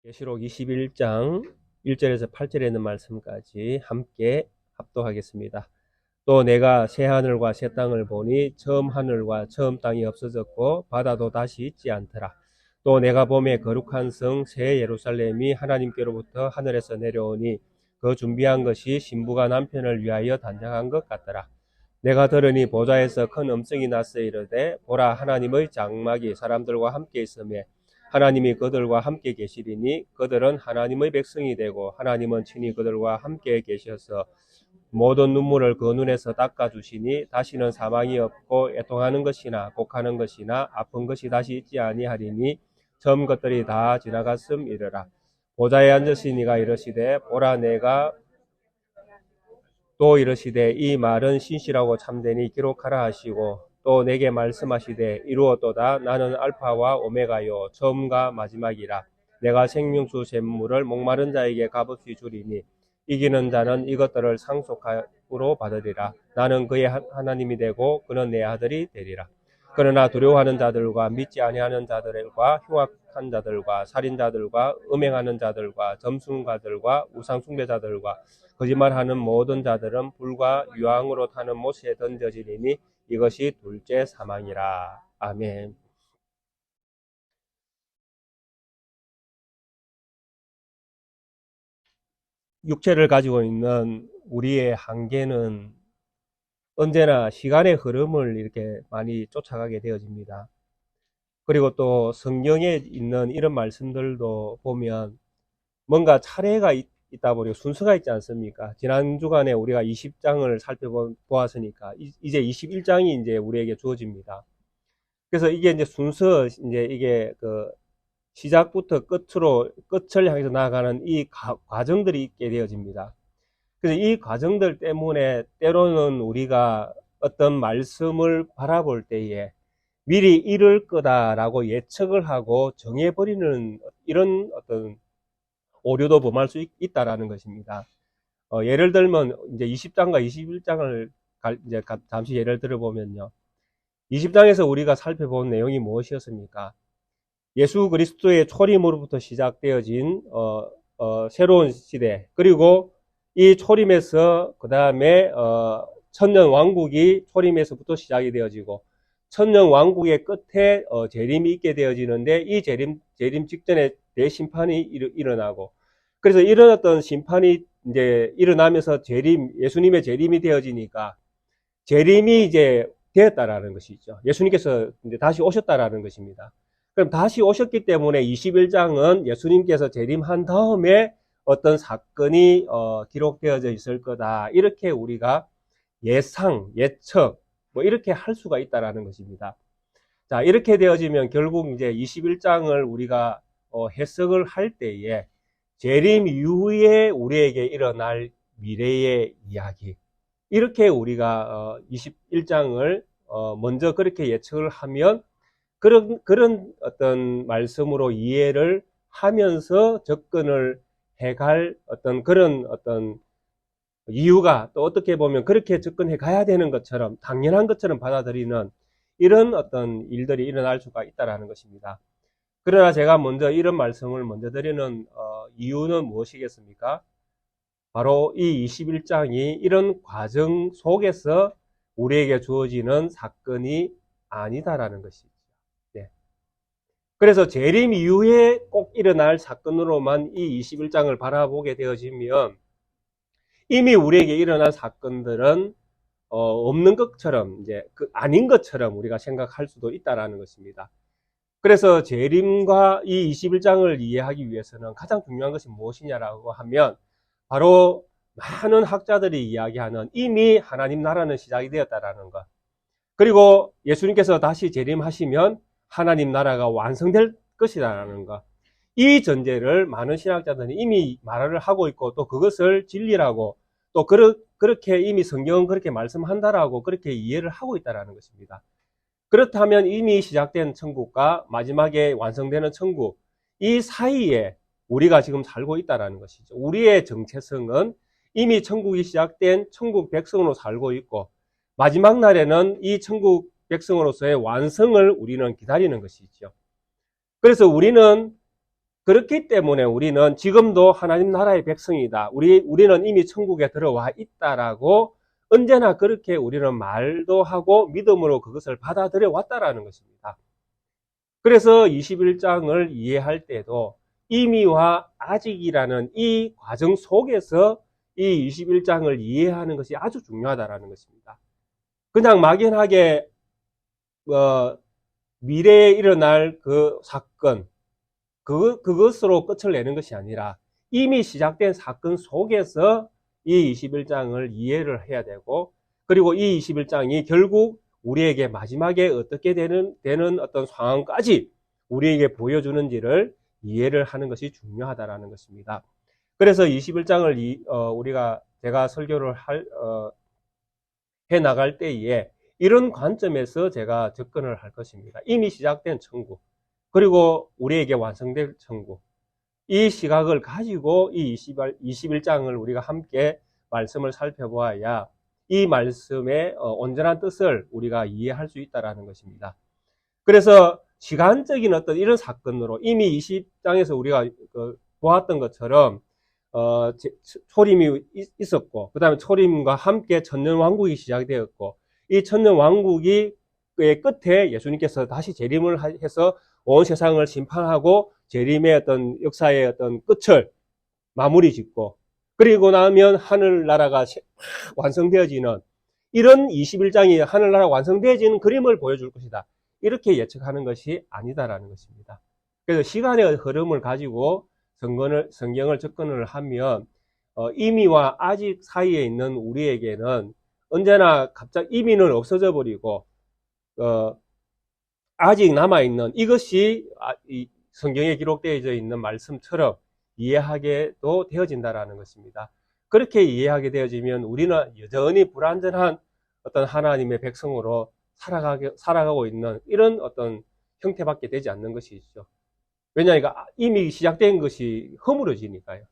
계시록 21장 1절에서 8절에 있는 말씀까지 함께 합독하겠습니다. 또 내가 새 하늘과 새 땅을 보니 처음 하늘과 처음 땅이 없어졌고 바다도 다시 있지 않더라. 또 내가 보매 거룩한 성 새 예루살렘이 하나님께로부터 하늘에서 내려오니 그 준비한 것이 신부가 남편을 위하여 단장한 것 같더라. 내가 들으니 보좌에서 큰 음성이 났어 이르되 보라 하나님의 장막이 사람들과 함께 있으며 하나님이 그들과 함께 계시리니 그들은 하나님의 백성이 되고 하나님은 친히 그들과 함께 계셔서 모든 눈물을 그 눈에서 닦아주시니 다시는 사망이 없고 애통하는 것이나 곡하는 것이나 아픈 것이 다시 있지 아니하리니 처음 것들이 다 지나갔음이르라. 보좌에 앉으신 이가 이르시되 보라 내가 또 이르시되 이 말은 신실하고 참되니 기록하라 하시고 또 내게 말씀하시되 이루었도다. 나는 알파와 오메가요 처음과 마지막이라. 내가 생명수 샘물을 목마른 자에게 값없이 주리니 이기는 자는 이것들을 상속으로 받으리라. 나는 그의 하나님이 되고 그는 내 아들이 되리라. 그러나 두려워하는 자들과 믿지 아니하는 자들과 흉악한 자들과 살인자들과 음행하는 자들과 점순가들과 우상숭배자들과 거짓말하는 모든 자들은 불과 유황으로 타는 못에 던져지리니 이것이 둘째 사망이라. 아멘. 육체를 가지고 있는 우리의 한계는 언제나 시간의 흐름을 이렇게 많이 쫓아가게 되어집니다. 그리고 또 성경에 있는 이런 말씀들도 보면 뭔가 차례가 있다 보니 순서가 있지 않습니까? 지난 주간에 우리가 20장을 살펴보았으니까 이제 21장이 이제 우리에게 주어집니다. 그래서 이게 이제 순서, 이제 이게 그 시작부터 끝을 향해서 나아가는 이 과정들이 있게 되어집니다. 그래서 이 과정들 때문에 때로는 우리가 어떤 말씀을 바라볼 때에 미리 이럴 거다라고 예측을 하고 정해버리는 이런 어떤 오류도 범할 수 있다라는 것입니다. 예를 들면 이제 20장과 21장을 이제 잠시 예를 들어보면요. 20장에서 우리가 살펴본 내용이 무엇이었습니까? 예수 그리스도의 초림으로부터 시작되어진 새로운 시대, 그리고 이 초림에서 그 다음에 천년 왕국이 초림에서부터 시작이 되어지고 천년 왕국의 끝에 재림이 있게 되어지는데 이 재림 직전에 대심판이 일어나고, 그래서 이런 어떤 심판이 이제 일어나면서 예수님의 재림이 되어지니까 재림이 이제 되었다라는 것이죠. 예수님께서 이제 다시 오셨다라는 것입니다. 그럼 다시 오셨기 때문에 21장은 예수님께서 재림한 다음에 어떤 사건이 기록되어져 있을 거다. 이렇게 우리가 예측, 뭐 이렇게 할 수가 있다라는 것입니다. 자, 이렇게 되어지면 결국 이제 21장을 우리가 해석을 할 때에 재림 이후에 우리에게 일어날 미래의 이야기, 이렇게 우리가 21장을 먼저 그렇게 예측을 하면 그런 어떤 말씀으로 이해를 하면서 접근을 해갈 어떤 그런 어떤 이유가 또 어떻게 보면 그렇게 접근해 가야 되는 것처럼 당연한 것처럼 받아들이는 이런 어떤 일들이 일어날 수가 있다라는 것입니다. 그러나 제가 먼저 이런 말씀을 먼저 드리는 이유는 무엇이겠습니까? 바로 이 21장이 이런 과정 속에서 우리에게 주어지는 사건이 아니다라는 것이죠. 네. 그래서 재림 이후에 꼭 일어날 사건으로만 이 21장을 바라보게 되어지면 이미 우리에게 일어난 사건들은 없는 것처럼, 이제 아닌 것처럼 우리가 생각할 수도 있다라는 것입니다. 그래서 재림과 이 21장을 이해하기 위해서는 가장 중요한 것이 무엇이냐라고 하면 바로 많은 학자들이 이야기하는 이미 하나님 나라는 시작이 되었다라는 것, 그리고 예수님께서 다시 재림하시면 하나님 나라가 완성될 것이라는 것, 이 전제를 많은 신학자들이 이미 말을 하고 있고 또 그것을 진리라고 또 그렇게 이미 성경은 그렇게 말씀한다라고 그렇게 이해를 하고 있다라는 것입니다. 그렇다면 이미 시작된 천국과 마지막에 완성되는 천국, 이 사이에 우리가 지금 살고 있다는 것이죠. 우리의 정체성은 이미 천국이 시작된 천국 백성으로 살고 있고 마지막 날에는 이 천국 백성으로서의 완성을 우리는 기다리는 것이죠. 그래서 우리는 그렇기 때문에 우리는 지금도 하나님 나라의 백성이다. 우리는 이미 천국에 들어와 있다라고 언제나 그렇게 우리는 말도 하고 믿음으로 그것을 받아들여 왔다라는 것입니다. 그래서 21장을 이해할 때도 이미와 아직이라는 이 과정 속에서 이 21장을 이해하는 것이 아주 중요하다라는 것입니다. 그냥 막연하게 미래에 일어날 그 사건, 그것으로 끝을 내는 것이 아니라 이미 시작된 사건 속에서 이 21장을 이해를 해야 되고, 그리고 이 21장이 결국 우리에게 마지막에 어떻게 되는 어떤 상황까지 우리에게 보여주는지를 이해를 하는 것이 중요하다라는 것입니다. 그래서 21장을 제가 설교를 해 나갈 때에 이런 관점에서 제가 접근을 할 것입니다. 이미 시작된 천국, 그리고 우리에게 완성될 천국, 이 시각을 가지고 이 21장을 우리가 함께 말씀을 살펴보아야 이 말씀의 온전한 뜻을 우리가 이해할 수 있다는 것입니다. 그래서 시간적인 어떤 이런 사건으로 이미 20장에서 우리가 보았던 것처럼 초림이 있었고, 그 다음에 초림과 함께 천년왕국이 시작되었고, 이 천년왕국이 끝에 예수님께서 다시 재림을 해서 온 세상을 심판하고 재림의 어떤 역사의 어떤 끝을 마무리 짓고, 그리고 나면 하늘나라가 완성되어지는 이런 21장이 하늘나라 완성되어지는 그림을 보여줄 것이다. 이렇게 예측하는 것이 아니다라는 것입니다. 그래서 시간의 흐름을 가지고 성경을 접근을 하면 이미와 아직 사이에 있는 우리에게는 언제나 갑자기 이미는 없어져 버리고 아직 남아있는 이것이 성경에 기록되어져 있는 말씀처럼 이해하게도 되어진다라는 것입니다. 그렇게 이해하게 되어지면 우리는 여전히 불완전한 어떤 하나님의 백성으로 살아가고 있는 이런 어떤 형태밖에 되지 않는 것이죠. 왜냐하면 이미 시작된 것이 허물어지니까요.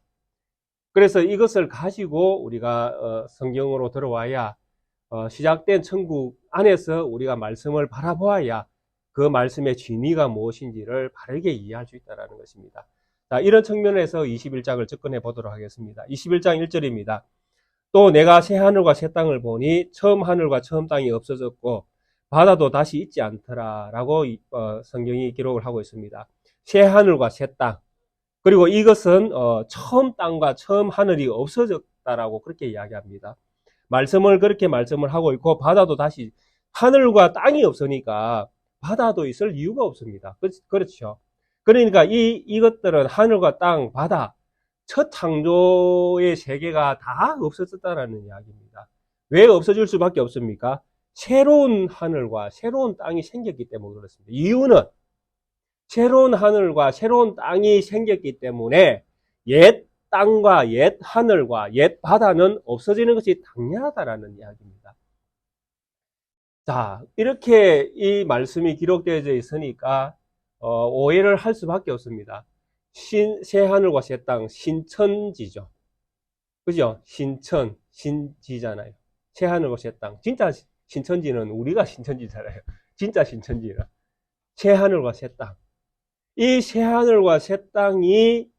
그래서 이것을 가지고 우리가 성경으로 들어와야 시작된 천국 안에서 우리가 말씀을 바라보아야 그 말씀의 진위가 무엇인지를 바르게 이해할 수 있다는 것입니다. 자, 이런 측면에서 21장을 접근해 보도록 하겠습니다. 21장 1절입니다. 또 내가 새 하늘과 새 땅을 보니 처음 하늘과 처음 땅이 없어졌고 바다도 다시 있지 않더라 라고 성경이 기록을 하고 있습니다. 새 하늘과 새 땅, 그리고 이것은 처음 땅과 처음 하늘이 없어졌다라고 그렇게 이야기합니다. 말씀을 그렇게 말씀을 하고 있고, 바다도 다시, 하늘과 땅이 없으니까 바다도 있을 이유가 없습니다. 그렇죠. 그러니까 이것들은 하늘과 땅, 바다, 첫 창조의 세계가 다 없어졌다라는 이야기입니다. 왜 없어질 수밖에 없습니까? 새로운 하늘과 새로운 땅이 생겼기 때문에 그렇습니다. 이유는 새로운 하늘과 새로운 땅이 생겼기 때문에 옛 땅과 옛 하늘과 옛 바다는 없어지는 것이 당연하다라는 이야기입니다. 자, 이렇게 이 말씀이 기록되어져 있으니까 오해를 할 수밖에 없습니다. 새 하늘과 새 땅, 신천지죠. 그죠? 신지잖아요. 새 하늘과 새 땅. 진짜 신천지는 우리가 신천지잖아요. 진짜 신천지는. 새 하늘과 새 땅. 이 새 하늘과 새 땅이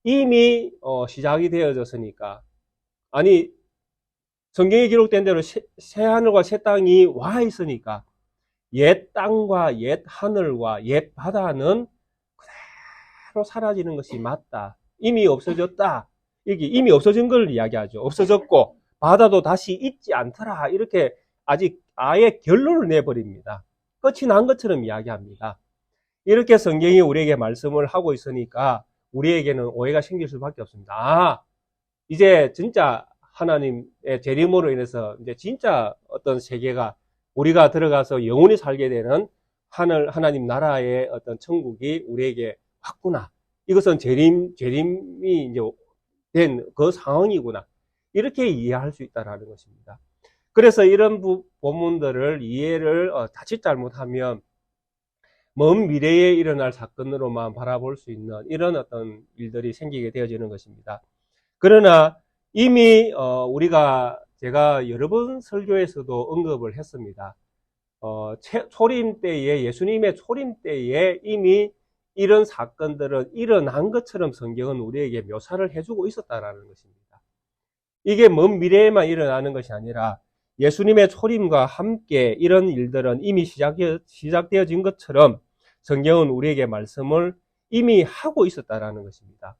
이미 시작이 되어졌으니까, 아니 성경에 기록된 대로 새 하늘과 새 땅이 와 있으니까 옛 땅과 옛 하늘과 옛 바다는 그대로 사라지는 것이 맞다. 이미 없어졌다. 이게 이미 없어진 걸 이야기하죠. 없어졌고 바다도 다시 있지 않더라. 이렇게 아직 아예 결론을 내버립니다. 끝이 난 것처럼 이야기합니다. 이렇게 성경이 우리에게 말씀을 하고 있으니까 우리에게는 오해가 생길 수밖에 없습니다. 아, 이제 진짜 하나님의 재림으로 인해서 이제 진짜 어떤 세계가 우리가 들어가서 영원히 살게 되는 하나님 나라의 어떤 천국이 우리에게 왔구나. 이것은 재림이 이제 된 그 상황이구나. 이렇게 이해할 수 있다는 것입니다. 그래서 이런 본문들을 이해를 자칫 잘못하면 먼 미래에 일어날 사건으로만 바라볼 수 있는 이런 어떤 일들이 생기게 되어지는 것입니다. 그러나 이미 제가 여러 번 설교에서도 언급을 했습니다. 초림 때에, 예수님의 초림 때에 이미 이런 사건들은 일어난 것처럼 성경은 우리에게 묘사를 해주고 있었다라는 것입니다. 이게 먼 미래에만 일어나는 것이 아니라 예수님의 초림과 함께 이런 일들은 이미 시작되어진 것처럼 성경은 우리에게 말씀을 이미 하고 있었다라는 것입니다.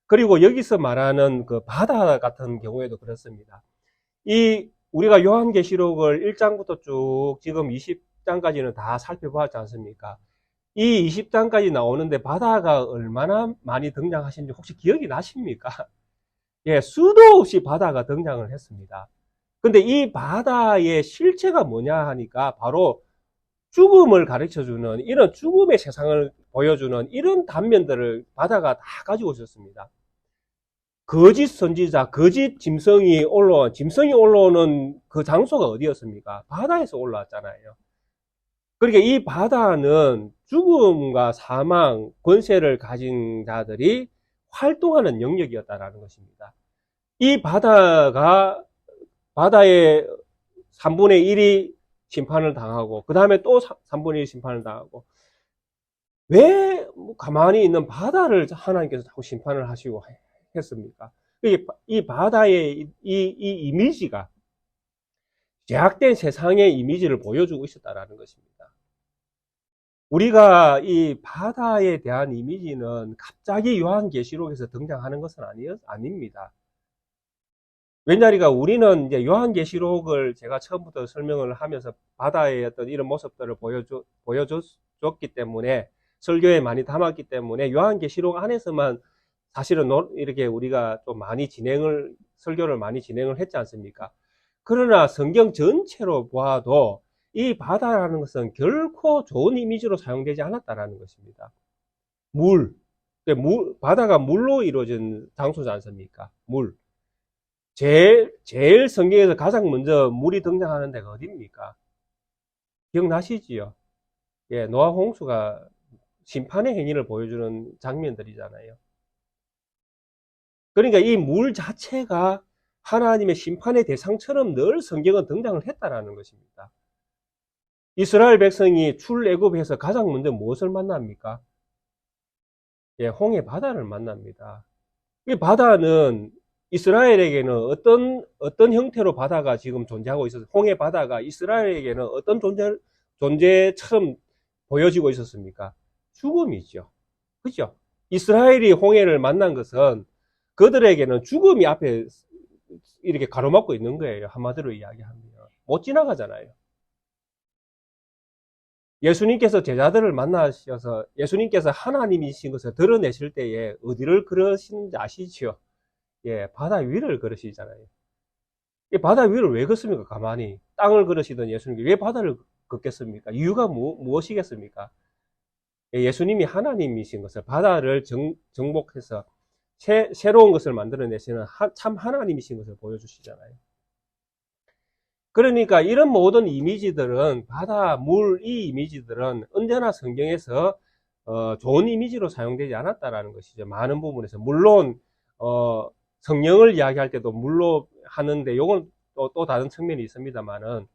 그리고 여기서 말하는 그 바다 같은 경우에도 그렇습니다. 우리가 요한계시록을 1장부터 쭉 지금 20장까지는 다 살펴보았지 않습니까? 이 20장까지 나오는데 바다가 얼마나 많이 등장하신지 혹시 기억이 나십니까? 예, 수도 없이 바다가 등장을 했습니다. 근데 이 바다의 실체가 뭐냐 하니까 바로 죽음을 가르쳐주는 이런 죽음의 세상을 보여주는 이런 단면들을 바다가 다 가지고 있었습니다. 거짓 선지자, 거짓 짐승이 올라오는 그 장소가 어디였습니까? 바다에서 올라왔잖아요. 그러니까 이 바다는 죽음과 사망, 권세를 가진 자들이 활동하는 영역이었다라는 것입니다. 이 바다의 3분의 1이 심판을 당하고, 그 다음에 또 3분의 1 심판을 당하고, 왜 가만히 있는 바다를 하나님께서 자꾸 심판을 하시고 했습니까? 이 바다의 이 이미지가 죄악된 세상의 이미지를 보여주고 있었다라는 것입니다. 우리가 이 바다에 대한 이미지는 갑자기 요한계시록에서 등장하는 것은 아닙니다. 왜냐하니까 우리는 이제 요한계시록을 제가 처음부터 설명을 하면서 바다의 어떤 이런 모습들을 보여줬기 때문에 설교에 많이 담았기 때문에 요한계시록 안에서만 사실은 이렇게 우리가 좀 설교를 많이 진행을 했지 않습니까? 그러나 성경 전체로 보아도 이 바다라는 것은 결코 좋은 이미지로 사용되지 않았다라는 것입니다. 바다가 물로 이루어진 장소지 않습니까? 제일 성경에서 가장 먼저 물이 등장하는 데가 어디입니까? 기억나시지요? 예, 노아 홍수가 심판의 행위를 보여주는 장면들이잖아요. 그러니까 이 물 자체가 하나님의 심판의 대상처럼 늘 성경은 등장을 했다라는 것입니다. 이스라엘 백성이 출애굽해서 가장 먼저 무엇을 만납니까? 예, 홍해 바다를 만납니다. 이 바다는 이스라엘에게는 어떤 형태로 바다가 지금 존재하고 있어서 홍해 바다가 이스라엘에게는 어떤 존재처럼 보여지고 있었습니까? 죽음이죠. 그죠? 이스라엘이 홍해를 만난 것은 그들에게는 죽음이 앞에 이렇게 가로막고 있는 거예요. 한마디로 이야기하면. 못 지나가잖아요. 예수님께서 제자들을 만나셔서 예수님께서 하나님이신 것을 드러내실 때에 어디를 걸으시는지 아시죠? 예, 바다 위를 걸으시잖아요. 이 바다 위를 왜 걷습니까? 가만히. 땅을 걸으시던 예수님께 왜 바다를 걷겠습니까? 이유가 무엇이겠습니까? 예, 예수님이 하나님이신 것을 바다를 정복해서 새로운 것을 만들어내시는 참 하나님이신 것을 보여주시잖아요. 그러니까 이런 모든 이미지들은 바다, 물, 이 이미지들은 언제나 성경에서 좋은 이미지로 사용되지 않았다라는 것이죠. 많은 부분에서. 물론 성령을 이야기할 때도 물로 하는데 이건 또 다른 측면이 있습니다만은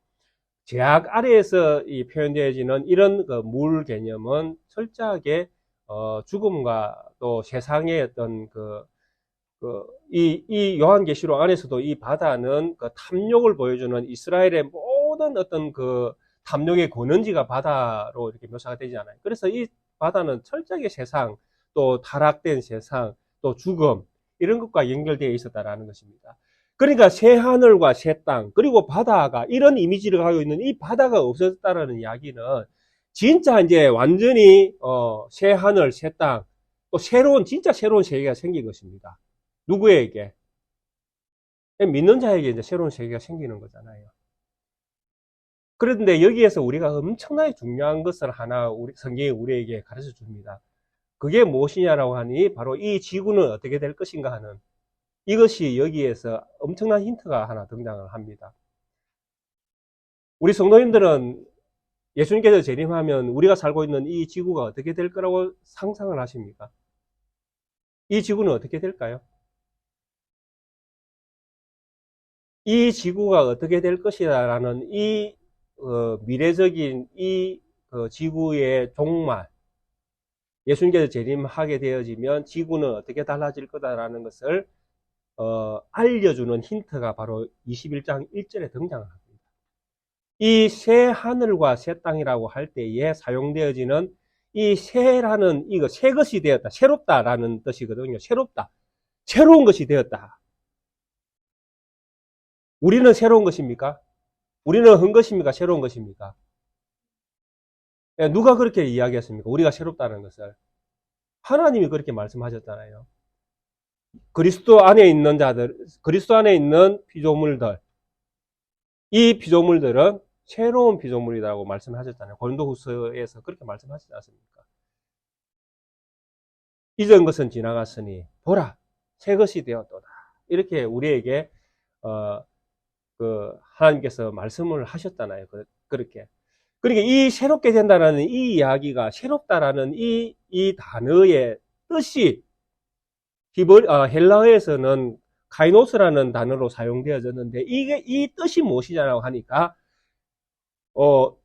죄악 아래에서 표현되어지는 이런 그 물 개념은 철저하게 죽음과 또 세상의 어떤 이 요한계시록 안에서도 이 바다는 그 탐욕을 보여주는 이스라엘의 모든 어떤 그 탐욕의 권원지가 바다로 이렇게 묘사가 되지 않아요. 그래서 이 바다는 철저하게 세상, 또 타락된 세상, 또 죽음, 이런 것과 연결되어 있었다라는 것입니다. 그러니까 새 하늘과 새 땅, 그리고 바다가 이런 이미지를 가지고 있는 이 바다가 없어졌다라는 이야기는 진짜 이제 완전히 새 하늘, 새 땅, 또 진짜 새로운 세계가 생긴 것입니다. 누구에게? 믿는 자에게 이제 새로운 세계가 생기는 거잖아요. 그런데 여기에서 우리가 엄청나게 중요한 것을 하나 성경이 우리에게 가르쳐 줍니다. 그게 무엇이냐라고 하니 바로 이 지구는 어떻게 될 것인가 하는 이것이 여기에서 엄청난 힌트가 하나 등장을 합니다. 우리 성도님들은 예수님께서 재림하면 우리가 살고 있는 이 지구가 어떻게 될 거라고 상상을 하십니까? 이 지구는 어떻게 될까요? 이 지구가 어떻게 될 것이라는 이 미래적인 이 지구의 종말, 예수님께서 재림하게 되어지면 지구는 어떻게 달라질 거다라는 것을 알려주는 힌트가 바로 21장 1절에 등장을 합니다. 이 새 하늘과 새 땅이라고 할 때에 사용되어지는 이 새라는 이거 새 것이 되었다, 새롭다라는 뜻이거든요. 새롭다, 새로운 것이 되었다. 우리는 새로운 것입니까? 우리는 한 것입니까? 새로운 것입니까? 누가 그렇게 이야기했습니까? 우리가 새롭다는 것을. 하나님이 그렇게 말씀하셨잖아요. 그리스도 안에 있는 자들, 그리스도 안에 있는 피조물들, 이 피조물들은 새로운 피조물이라고 말씀하셨잖아요. 고린도후서에서 그렇게 말씀하시지 않습니까? 이전 것은 지나갔으니 보라 새 것이 되었도다. 이렇게 우리에게 하나님께서 말씀을 하셨잖아요. 그렇게. 그러니까 이 새롭게 된다는 이 이야기가 새롭다라는 이 단어의 뜻이 헬라어에서는 카이노스라는 단어로 사용되어졌는데 이게 이 뜻이 무엇이냐고 하니까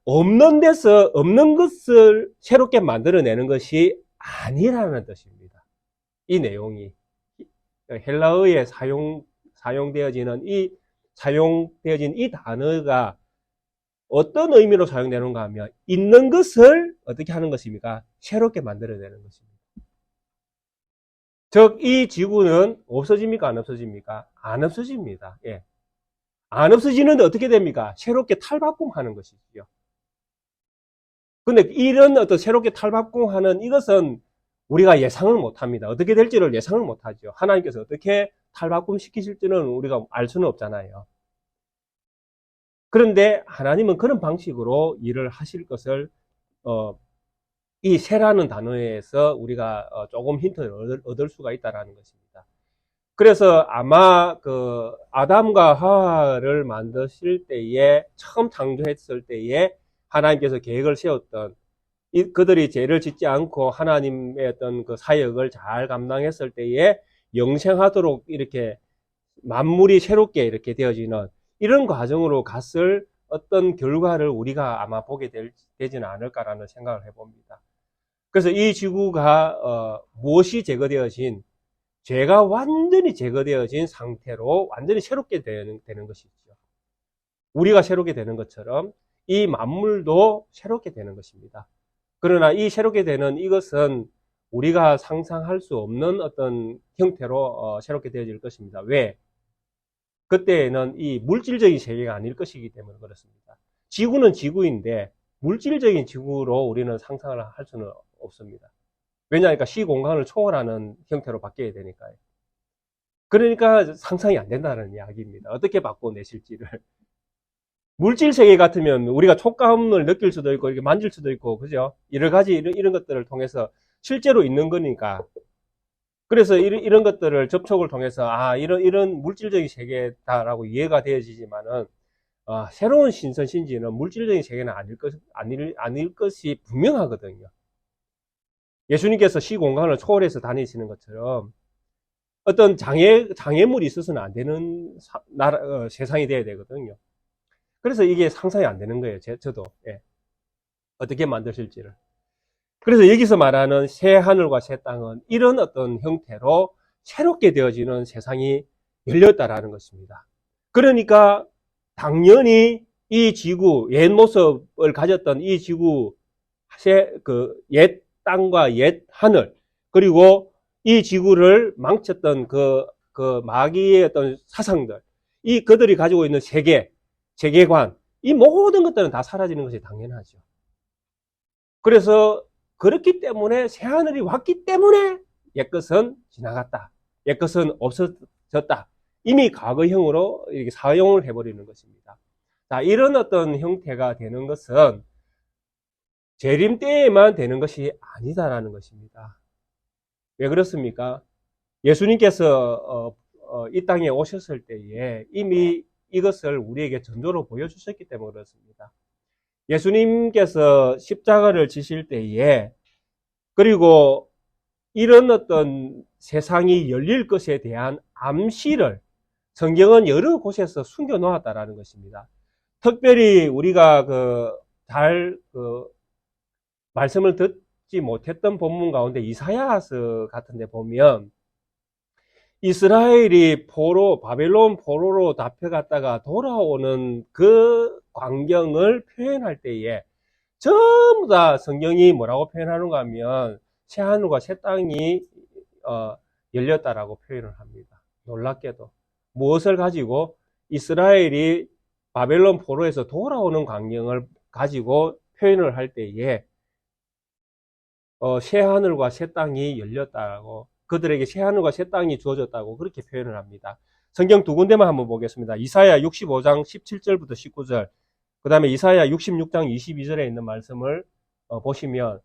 없는 데서 없는 것을 새롭게 만들어내는 것이 아니라는 뜻입니다. 이 내용이 헬라어에 사용되어진 이 단어가 어떤 의미로 사용되는가 하면 있는 것을 어떻게 하는 것입니까? 새롭게 만들어내는 것입니다. 즉, 이 지구는 없어집니까? 안 없어집니까? 안 없어집니다. 예. 안 없어지는데 어떻게 됩니까? 새롭게 탈바꿈하는 것이죠. 근데 이런 어떤 새롭게 탈바꿈하는 이것은 우리가 예상을 못 합니다. 어떻게 될지를 예상을 못 하죠. 하나님께서 어떻게 탈바꿈 시키실지는 우리가 알 수는 없잖아요. 그런데 하나님은 그런 방식으로 일을 하실 것을 이 새라는 단어에서 우리가 조금 힌트를 얻을 수가 있다는 것입니다. 그래서 아마 아담과 하와를 만드실 때에 처음 창조했을 때에 하나님께서 계획을 세웠던 그들이 죄를 짓지 않고 하나님의 어떤 그 사역을 잘 감당했을 때에 영생하도록 이렇게 만물이 새롭게 이렇게 되어지는 이런 과정으로 갔을 어떤 결과를 우리가 아마 보게 되지는 않을까라는 생각을 해봅니다. 그래서 이 지구가 무엇이 제거되어진 죄가 완전히 제거되어진 상태로 완전히 새롭게 되는 것이죠. 우리가 새롭게 되는 것처럼 이 만물도 새롭게 되는 것입니다. 그러나 이 새롭게 되는 이것은 우리가 상상할 수 없는 어떤 형태로 새롭게 되어질 것입니다. 왜? 그때에는 이 물질적인 세계가 아닐 것이기 때문에 그렇습니다. 지구는 지구인데 물질적인 지구로 우리는 상상을 할 수는 없습니다. 왜냐하니까 시공간을 초월하는 형태로 바뀌어야 되니까요. 그러니까 상상이 안 된다는 이야기입니다. 어떻게 바꿔내실지를. 물질 세계 같으면 우리가 촉감을 느낄 수도 있고 이렇게 만질 수도 있고 그죠? 여러 가지 이런 것들을 통해서 실제로 있는 거니까. 그래서 이런 것들을 접촉을 통해서 이런 물질적인 세계다라고 이해가 되어지지만은 새로운 신선신지는 물질적인 세계는 아닐 것이 분명하거든요. 예수님께서 시공간을 초월해서 다니시는 것처럼 어떤 장애물이 있어서는 안 되는 세상이 돼야 되거든요. 그래서 이게 상상이 안 되는 거예요. 저도. 예. 어떻게 만드실지를. 그래서 여기서 말하는 새 하늘과 새 땅은 이런 어떤 형태로 새롭게 되어지는 세상이 열렸다라는 것입니다. 그러니까 당연히 이 지구, 옛 모습을 가졌던 이 지구, 옛 땅과 옛 하늘, 그리고 이 지구를 망쳤던 그 마귀의 어떤 사상들, 그들이 가지고 있는 세계관, 이 모든 것들은 다 사라지는 것이 당연하죠. 그래서 그렇기 때문에 새하늘이 왔기 때문에 옛것은 지나갔다. 옛것은 없어졌다. 이미 과거형으로 이렇게 사용을 해버리는 것입니다. 자, 이런 어떤 형태가 되는 것은 재림 때에만 되는 것이 아니다라는 것입니다. 왜 그렇습니까? 예수님께서 이 땅에 오셨을 때에 이미 이것을 우리에게 전조로 보여주셨기 때문에 그렇습니다. 예수님께서 십자가를 지실 때에 그리고 이런 어떤 세상이 열릴 것에 대한 암시를 성경은 여러 곳에서 숨겨 놓았다라는 것입니다. 특별히 우리가 말씀을 받지 못했던 본문 가운데 이사야서 같은 데 보면 이스라엘이 바벨론 포로로 잡혀갔다가 돌아오는 그 광경을 표현할 때에 전부 다 성경이 뭐라고 표현하는가 하면 새하늘과 새 땅이 열렸다라고 표현을 합니다. 놀랍게도 무엇을 가지고 이스라엘이 바벨론 포로에서 돌아오는 광경을 가지고 표현을 할 때에 새하늘과 새 땅이 열렸다고, 그들에게 새하늘과 새 땅이 주어졌다고 그렇게 표현을 합니다. 성경 두 군데만 한번 보겠습니다. 이사야 65장 17절부터 19절, 그 다음에 이사야 66장 22절에 있는 말씀을 보시면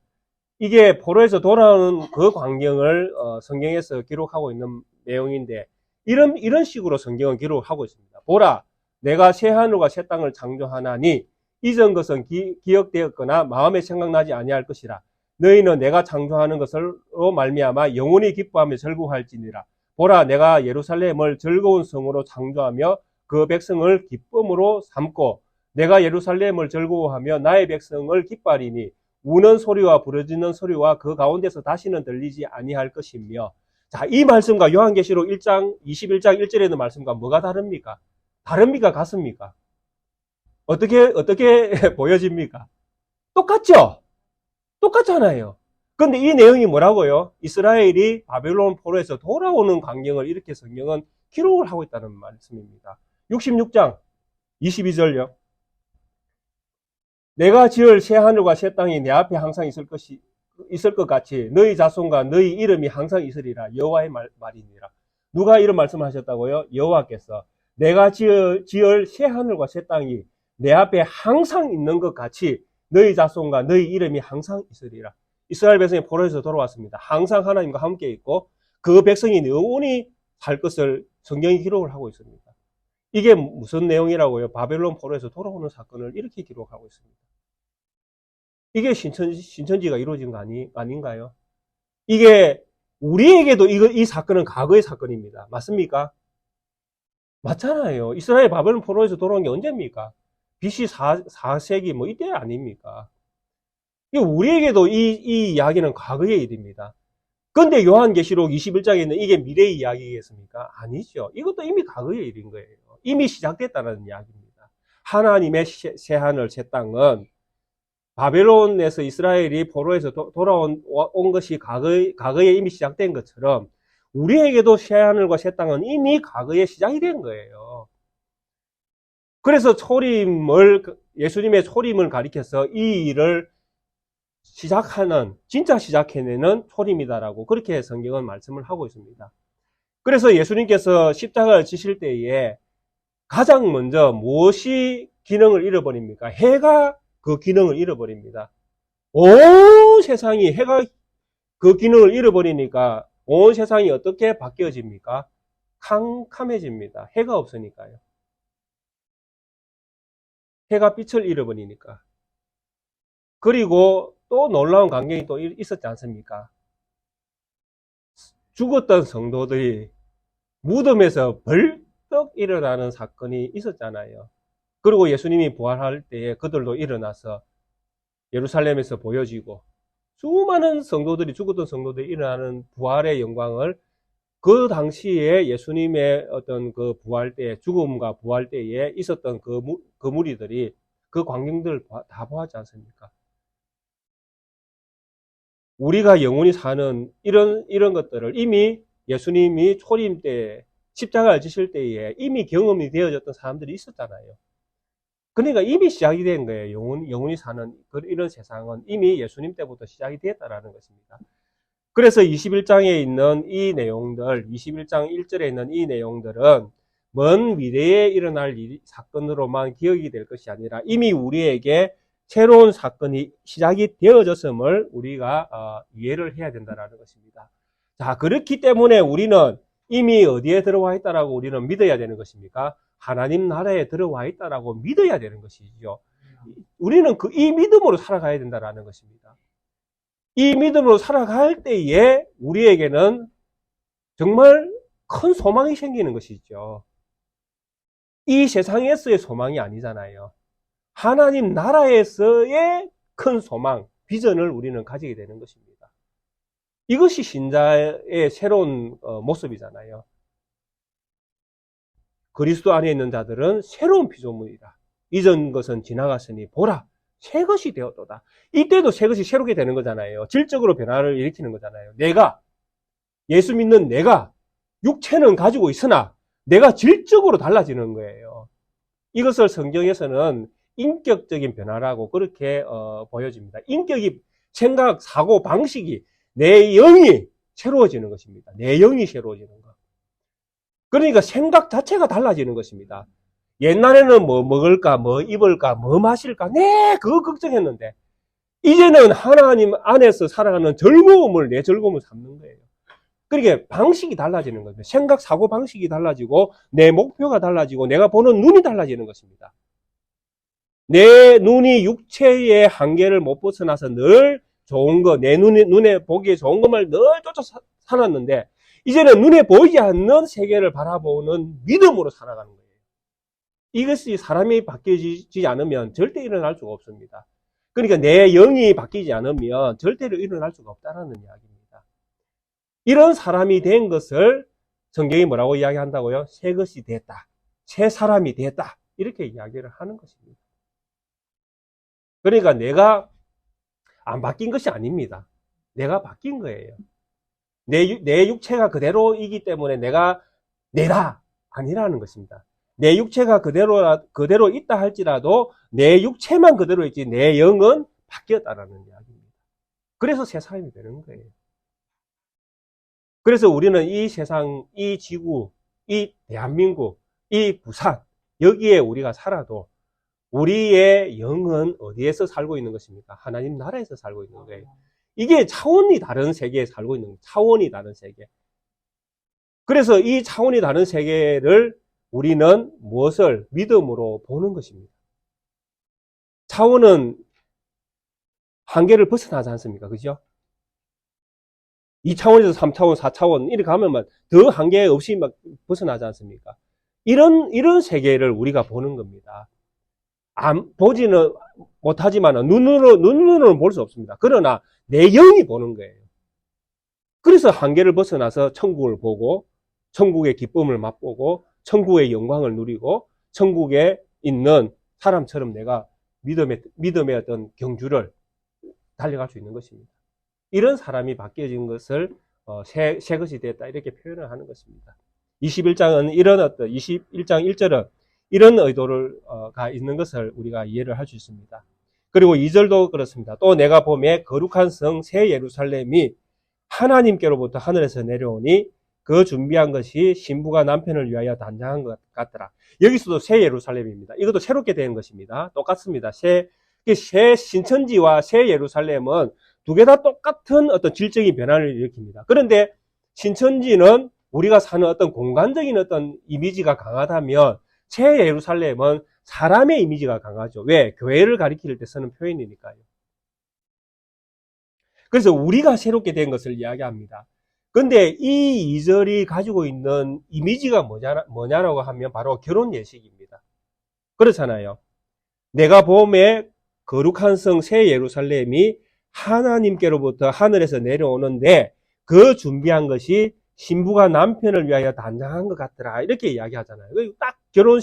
이게 포로에서 돌아오는 그 광경을 성경에서 기록하고 있는 내용인데 이런 식으로 성경은 기록하고 있습니다. 보라, 내가 새하늘과 새 땅을 창조하나니 이전 것은 기억되었거나 마음에 생각나지 아니할 것이라. 너희는 내가 창조하는 것으로 말미암아 영원히 기뻐하며 즐거워할지니라. 보라, 내가 예루살렘을 즐거운 성으로 창조하며 그 백성을 기쁨으로 삼고 내가 예루살렘을 즐거워하며 나의 백성을 기뻐하리니 우는 소리와 부르짖는 소리와 그 가운데서 다시는 들리지 아니할 것이며. 자, 이 말씀과 요한계시록 1장 21장 1절에 있는 말씀과 뭐가 다릅니까? 다릅니까? 같습니까? 어떻게 보여집니까? 똑같죠? 똑같잖아요. 근데 이 내용이 뭐라고요? 이스라엘이 바벨론 포로에서 돌아오는 광경을 이렇게 성경은 기록을 하고 있다는 말씀입니다. 66장 22절요. 내가 지을 새 하늘과 새 땅이 내 앞에 항상 있을 것 같이 너희 자손과 너희 이름이 항상 있으리라. 여호와의 말이니라. 누가 이런 말씀을 하셨다고요? 여호와께서 내가 지을 새 하늘과 새 땅이 내 앞에 항상 있는 것 같이 너희 자손과 너희 이름이 항상 있으리라. 이스라엘 백성이 포로에서 돌아왔습니다. 항상 하나님과 함께 있고 그 백성이 영원히 살 것을 성경이 기록을 하고 있습니다. 이게 무슨 내용이라고요? 바벨론 포로에서 돌아오는 사건을 이렇게 기록하고 있습니다. 이게 신천지가 이루어진 거 아닌가요? 이게 우리에게도 이 사건은 과거의 사건입니다. 맞습니까? 맞잖아요. 이스라엘 바벨론 포로에서 돌아온 게 언제입니까? BC 4세기 뭐 이때 아닙니까? 우리에게도 이 이야기는 과거의 일입니다. 근데 요한계시록 21장에 있는 이게 미래의 이야기겠습니까? 아니죠. 이것도 이미 과거의 일인 거예요. 이미 시작됐다는 이야기입니다. 하나님의 새하늘, 새 땅은 바벨론에서 이스라엘이 포로에서 돌아온 것이 과거에 이미 시작된 것처럼 우리에게도 새하늘과 새 땅은 이미 과거에 시작이 된 거예요. 그래서 예수님의 초림을 가리켜서 이 일을 진짜 시작해내는 초림이다라고 그렇게 성경은 말씀을 하고 있습니다. 그래서 예수님께서 십자가를 지실 때에 가장 먼저 무엇이 기능을 잃어버립니까? 해가 그 기능을 잃어버립니다. 온 세상이 해가 그 기능을 잃어버리니까 온 세상이 어떻게 바뀌어집니까? 캄캄해집니다. 해가 없으니까요. 해가 빛을 잃어버리니까. 그리고 또 놀라운 광경이 또 있었지 않습니까? 죽었던 성도들이 무덤에서 벌떡 일어나는 사건이 있었잖아요. 그리고 예수님이 부활할 때에 그들도 일어나서 예루살렘에서 보여지고 수많은 죽었던 성도들이 일어나는 부활의 영광을 그 당시에 예수님의 어떤 그 부활 때에, 죽음과 부활 때에 있었던 그 무리들이 그 광경들을 다 보았지 않습니까? 우리가 영원히 사는 이런 것들을 이미 예수님이 초림 때, 십자가를 지실 때에 이미 경험이 되어졌던 사람들이 있었잖아요. 그러니까 이미 시작이 된 거예요. 영원히 사는 이런 세상은 이미 예수님 때부터 시작이 되었다라는 것입니다. 그래서 21장에 있는 이 내용들, 21장 1절에 있는 이 내용들은 먼 미래에 일어날 사건으로만 기억이 될 것이 아니라 이미 우리에게 새로운 사건이 시작이 되어졌음을 우리가 이해를 해야 된다는 것입니다. 자, 그렇기 때문에 우리는 이미 어디에 들어와 있다라고 우리는 믿어야 되는 것입니까? 하나님 나라에 들어와 있다라고 믿어야 되는 것이죠. 우리는 이 믿음으로 살아가야 된다는 것입니다. 이 믿음으로 살아갈 때에 우리에게는 정말 큰 소망이 생기는 것이죠. 이 세상에서의 소망이 아니잖아요. 하나님 나라에서의 큰 소망, 비전을 우리는 가지게 되는 것입니다. 이것이 신자의 새로운 모습이잖아요. 그리스도 안에 있는 자들은 새로운 피조물이라. 이전 것은 지나갔으니 보라, 새 것이 되었도다. 이때도 새 것이 새롭게 되는 거잖아요. 질적으로 변화를 일으키는 거잖아요. 내가, 예수 믿는 내가 육체는 가지고 있으나 내가 질적으로 달라지는 거예요. 이것을 성경에서는 인격적인 변화라고 그렇게 보여집니다. 인격이, 생각, 사고, 방식이, 내 영이 새로워지는 것입니다. 내 영이 새로워지는 것. 그러니까 생각 자체가 달라지는 것입니다. 옛날에는 뭐 먹을까, 뭐 입을까, 뭐 마실까, 네, 그거 걱정했는데, 이제는 하나님 안에서 살아가는 즐거움을, 내 즐거움을 삼는 거예요. 그러니까 방식이 달라지는 겁니다. 생각, 사고 방식이 달라지고, 내 목표가 달라지고, 내가 보는 눈이 달라지는 것입니다. 내 눈이 육체의 한계를 못 벗어나서 늘 좋은 거, 내 눈에 보기에 좋은 것만 늘 쫓아 살았는데, 이제는 눈에 보이지 않는 세계를 바라보는 믿음으로 살아가는 거예요. 이것이 사람이 바뀌지 않으면 절대 일어날 수가 없습니다. 그러니까 내 영이 바뀌지 않으면 절대로 일어날 수가 없다는 이야기입니다. 이런 사람이 된 것을 성경이 뭐라고 이야기한다고요? 새 것이 됐다. 새 사람이 됐다. 이렇게 이야기를 하는 것입니다. 그러니까 내가 안 바뀐 것이 아닙니다. 내가 바뀐 거예요. 내 육체가 그대로이기 때문에 내가 내다 아니라는 것입니다. 내 육체가 그대로 있다 할지라도 내 육체만 그대로 있지 내 영은 바뀌었다라는 이야기입니다. 그래서 새 사람이 되는 거예요. 그래서 우리는 이 세상, 이 지구, 이 대한민국, 이 부산, 여기에 우리가 살아도 우리의 영은 어디에서 살고 있는 것입니까? 하나님 나라에서 살고 있는 거예요. 이게 차원이 다른 세계에 살고 있는 거예요. 차원이 다른 세계. 그래서 이 차원이 다른 세계를 우리는 무엇을 믿음으로 보는 것입니다. 차원은 한계를 벗어나지 않습니까? 그죠? 2차원에서 3차원, 4차원 이렇게 가면 더 한계 없이 막 벗어나지 않습니까? 이런 세계를 우리가 보는 겁니다. 보지는 못하지만 눈으로는 볼 수 없습니다. 그러나 내 영이 보는 거예요. 그래서 한계를 벗어나서 천국을 보고 천국의 기쁨을 맛보고 천국의 영광을 누리고 천국에 있는 사람처럼 내가 믿음의 어떤 경주를 달려갈 수 있는 것입니다. 이런 사람이 바뀌어진 것을 새 것이 됐다 이렇게 표현을 하는 것입니다. 21장은 21장 1절은 이런 의도가 있는 것을 우리가 이해를 할 수 있습니다. 그리고 2절도 그렇습니다. 또 내가 보매 거룩한 성 새 예루살렘이 하나님께로부터 하늘에서 내려오니 그 준비한 것이 신부가 남편을 위하여 단장한 것 같더라. 여기서도 새 예루살렘입니다. 이것도 새롭게 된 것입니다. 똑같습니다. 새 신천지와 새 예루살렘은 두 개 다 똑같은 어떤 질적인 변화를 일으킵니다. 그런데 신천지는 우리가 사는 어떤 공간적인 어떤 이미지가 강하다면 새 예루살렘은 사람의 이미지가 강하죠. 왜? 교회를 가리킬 때 쓰는 표현이니까요. 그래서 우리가 새롭게 된 것을 이야기합니다. 근데 이 2절이 가지고 있는 이미지가 뭐냐라고 하면 바로 결혼 예식입니다. 그렇잖아요. 내가 보매 거룩한 성 새 예루살렘이 하나님께로부터 하늘에서 내려오는데 그 준비한 것이 신부가 남편을 위하여 단장한 것 같더라. 이렇게 이야기하잖아요. 딱 결혼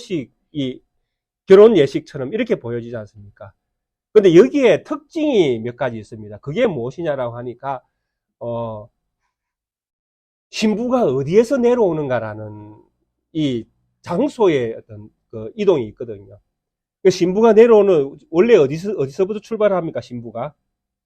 예식처럼 이렇게 보여지지 않습니까? 근데 여기에 특징이 몇 가지 있습니다. 그게 무엇이냐라고 하니까, 신부가 어디에서 내려오는가라는 이 장소의 어떤 그 이동이 있거든요. 신부가 내려오는, 원래 어디서부터 출발합니까, 신부가?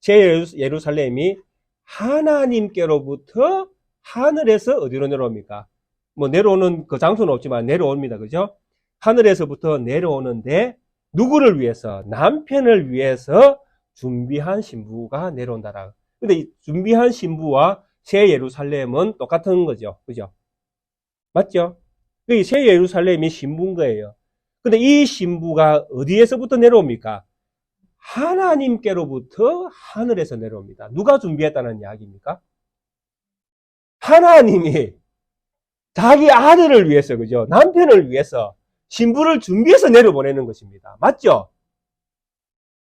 제 예루살렘이 하나님께로부터 하늘에서 어디로 내려옵니까? 뭐 내려오는 그 장소는 없지만 내려옵니다. 그죠? 하늘에서부터 내려오는데 누구를 위해서? 남편을 위해서 준비한 신부가 내려온다라. 근데 이 준비한 신부와 새 예루살렘은 똑같은 거죠. 그죠? 맞죠? 새 예루살렘이 신부인 거예요. 근데 이 신부가 어디에서부터 내려옵니까? 하나님께로부터 하늘에서 내려옵니다. 누가 준비했다는 이야기입니까? 하나님이 자기 아들을 위해서, 그죠? 남편을 위해서 신부를 준비해서 내려보내는 것입니다. 맞죠?